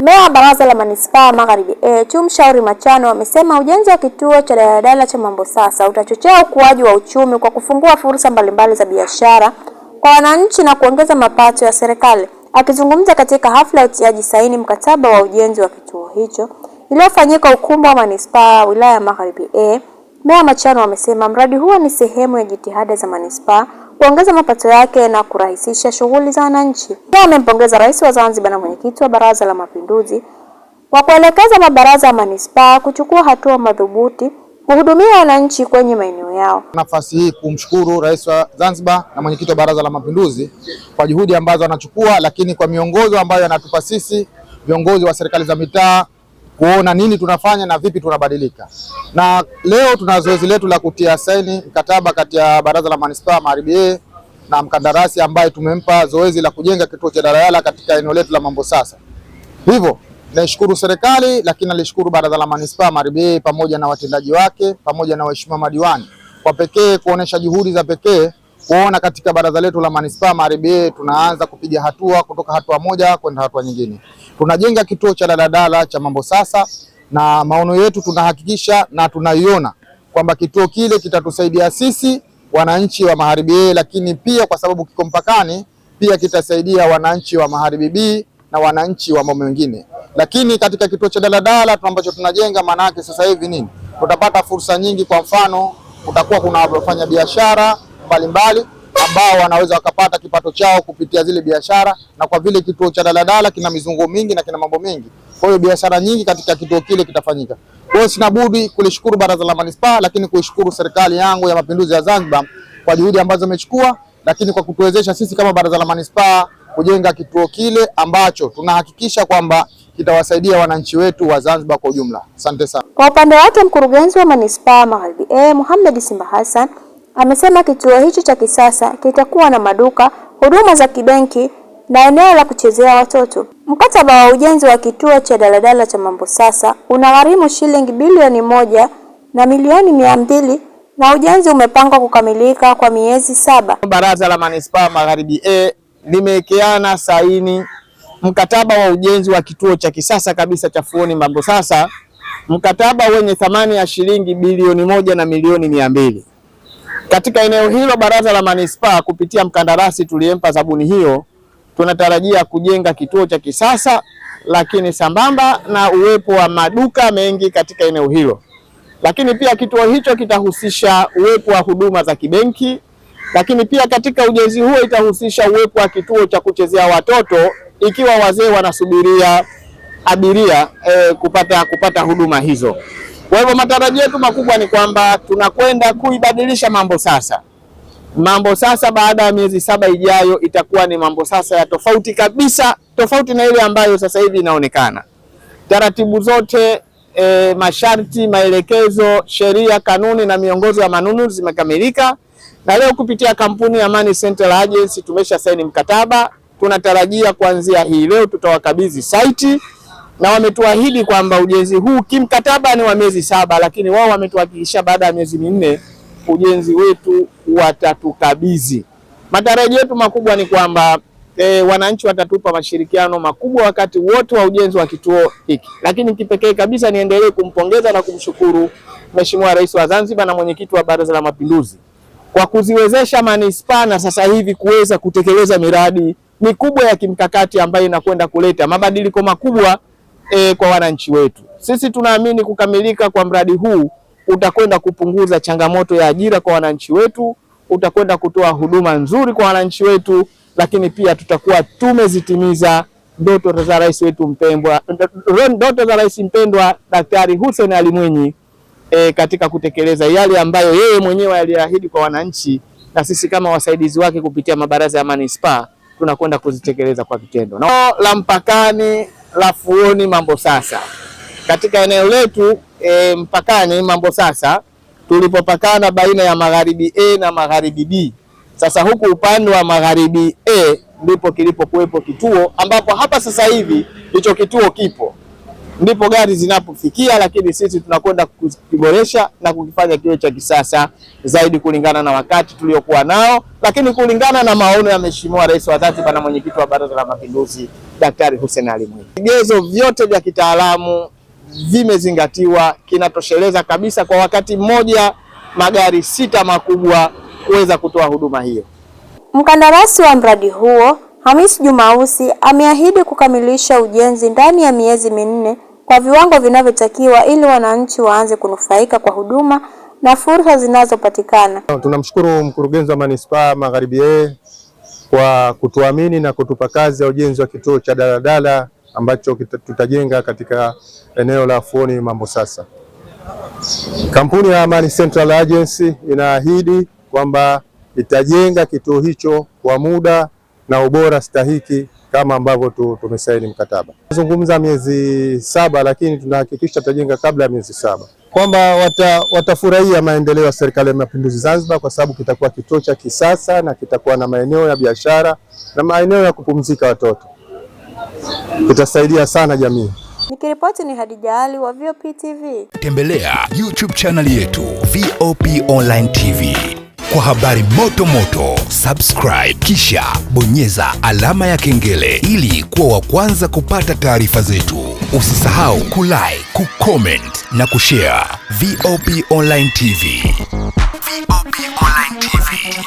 Meya wa Baraza la Manispaa Magharibi Tumshauri Machano amesema ujenzi wa kituo cha daladala cha Mambo Sasa utachochea ukuaji wa uchumi kwa kufungua fursa mbalimbali za biashara kwa wananchi na kuongeza mapato ya serikali. Akizungumza katika hafla ya utiaji saini mkataba wa ujenzi wa kituo hicho iliyofanyika ukumbi wa Manispaa wilaya ya Magharibi Meya Machano amesema mradi huo ni sehemu ya jitihada za manispaa kuongeza mapato yake na kurahisisha shughuli za wananchi. Pia amempongeza Rais wa Zanzibar na Mwenyekiti wa Baraza la Mapinduzi kwa kuelekeza mabaraza ya manispaa kuchukua hatua madhubuti kuhudumia wananchi kwenye maeneo yao. Nafasi hii kumshukuru Rais wa Zanzibar na Mwenyekiti wa Baraza la Mapinduzi kwa juhudi ambazo anachukua, lakini kwa miongozo ambayo anatupa sisi viongozi wa serikali za mitaa kuona nini tunafanya na vipi tunabadilika. Na leo tuna zoezi letu la kutia saini mkataba kati ya Baraza la Manispaa Magharibi na mkandarasi ambaye tumempa zoezi la kujenga kituo cha daladala katika eneo letu la Mambo Sasa. Hivyo naishukuru serikali, lakini nalishukuru Baraza la Manispaa Magharibi pamoja na watendaji wake pamoja na waheshimiwa madiwani kwa pekee kuonesha juhudi za pekee kuona katika baraza letu la Manispaa Magharibi tunaanza kupiga hatua kutoka hatua moja kwenda hatua nyingine. Tunajenga kituo cha daladala cha Mambo Sasa na maono yetu tunahakikisha na tunaiona kwamba kituo kile kitatusaidia sisi wananchi wa Magharibi, lakini pia kwa sababu kiko mpakani pia kitasaidia wananchi wa Magharibi B na wananchi wa mambo mengine. Lakini katika kituo cha daladala ambacho tunajenga, maana yake sasa hivi nini? Tutapata fursa nyingi. Kwa mfano, kutakuwa kuna wafanya biashara mbalimbali ambao wanaweza wakapata kipato chao kupitia zile biashara, na kwa vile kituo cha daladala kina mizunguko mingi na kina mambo mengi, kwa hiyo biashara nyingi katika kituo kile kitafanyika. Kwa hiyo sina budi kulishukuru Baraza la Manispaa, lakini kuishukuru serikali yangu ya Mapinduzi ya Zanzibar kwa juhudi ambazo imechukua, lakini kwa kutuwezesha sisi kama Baraza la Manispaa kujenga kituo kile ambacho tunahakikisha kwamba kitawasaidia wananchi wetu wa Zanzibar kwa ujumla. Asante sana. Kwa upande wake mkurugenzi wa Manispaa Magharibi Muhammad Simba Hassan amesema kituo hicho cha kisasa kitakuwa na maduka, huduma za kibenki na eneo la kuchezea watoto. Mkataba wa ujenzi wa kituo cha daladala cha Mambo Sasa unagharimu shilingi bilioni 1 na milioni 200 na ujenzi umepangwa kukamilika kwa miezi 7. Baraza la Manispaa Magharibi limewekeana saini mkataba wa ujenzi wa kituo cha kisasa kabisa cha Fuoni Mambo Sasa, mkataba wenye thamani ya shilingi bilioni 1 na milioni 200. Katika eneo hilo Baraza la Manispaa kupitia mkandarasi tuliyempa zabuni hiyo, tunatarajia kujenga kituo cha kisasa, lakini sambamba na uwepo wa maduka mengi katika eneo hilo. Lakini pia kituo hicho kitahusisha uwepo wa huduma za kibenki, lakini pia katika ujenzi huo itahusisha uwepo wa kituo cha kuchezea watoto ikiwa wazee wanasubiria abiria kupata huduma hizo. Kwa hivyo matarajio yetu makubwa ni kwamba tunakwenda kuibadilisha Mambo Sasa. Mambo Sasa baada ya miezi 7 ijayo itakuwa ni Mambo Sasa ya tofauti kabisa, tofauti na ile ambayo sasa hivi inaonekana. Taratibu zote, masharti, maelekezo, sheria, kanuni na miongozo ya manunuzi zimekamilika, na leo kupitia kampuni ya Money Central Agency tumesha saini mkataba. Tunatarajia kuanzia hii leo tutawakabidhi site, na wametuahidi kwamba ujenzi huu kimkataba ni wa miezi 7, lakini wao wametuhakikishia baada ya miezi 4 ujenzi wetu watatukabidhi. Matarajio yetu makubwa ni kwamba wananchi watatupa mashirikiano makubwa wakati wote wa ujenzi wa kituo hiki. Lakini kipekee kabisa niendelee kumpongeza na kumshukuru Mheshimiwa Rais wa Zanzibar na Mwenyekiti wa Baraza la Mapinduzi kwa kuziwezesha manispaa na sasa hivi kuweza kutekeleza miradi mikubwa ya kimkakati ambayo inakwenda kuleta mabadiliko makubwa kwa wananchi wetu. Sisi tunaamini kukamilika kwa mradi huu utakwenda kupunguza changamoto ya ajira kwa wananchi wetu, utakwenda kutoa huduma nzuri kwa wananchi wetu, lakini pia tutakuwa tumezitimiza ndoto za rais wetu mpendwa, ndoto za rais mpendwa Daktari Hussein Ali Mwinyi katika kutekeleza yale ambayo yeye mwenyewe aliahidi kwa wananchi, na sisi kama wasaidizi wake kupitia mabaraza ya manispaa tunakwenda kuzitekeleza kwa vitendo. Na la mpakani la Fuoni Mambo Sasa katika eneo letu mpakani Mambo Sasa tulipopakana baina ya Magharibi na Magharibi B. Sasa huku upande wa Magharibi ndipo kilipokuwepo kituo ambapo hapa sasa hivi hicho kituo kipo, ndipo gari zinapofikia, lakini sisi tunakwenda kukiboresha na kukifanya kiwe cha kisasa zaidi kulingana na wakati tuliokuwa nao, lakini kulingana na maono ya Mheshimiwa Rais wa Zanzibar na mwenyekiti wa Baraza la Mapinduzi Daktari Hussein Ali Mwinyi. Vigezo vyote vya kitaalamu vimezingatiwa, kinatosheleza kabisa kwa wakati mmoja magari 6 makubwa kuweza kutoa huduma hiyo. Mkandarasi wa mradi huo Hamis Jumausi ameahidi kukamilisha ujenzi ndani ya miezi 4 kwa viwango vinavyotakiwa ili wananchi waanze kunufaika kwa huduma na fursa zinazopatikana. Tunamshukuru mkurugenzi wa Manispaa Magharibi A kwa kutuamini na kutupa kazi ya ujenzi wa kituo cha daladala ambacho tutajenga katika eneo la Fuoni Mambo Sasa. Kampuni ya Amani Central Agency inaahidi kwamba itajenga kituo hicho kwa muda na ubora stahiki kama ambavyo tumesaini mkataba. Tunazungumza miezi 7, lakini tunahakikisha tutajenga kabla ya miezi 7, kwamba watafurahia maendeleo ya Serikali ya Mapinduzi Zanzibar kwa sababu kitakuwa kituo cha kisasa na kitakuwa na maeneo ya biashara na maeneo ya kupumzika watoto. Kitasaidia sana jamii. Nikiripoti ni Hadija Ali wa VOP TV. Tembelea YouTube channel yetu VOP Online TV. Kwa habari moto moto, subscribe kisha bonyeza alama ya kengele ili kuwa wa kwanza kupata taarifa zetu. Usisahau kulike, kucomment na kushare. VOP Online TV. VOP Online TV.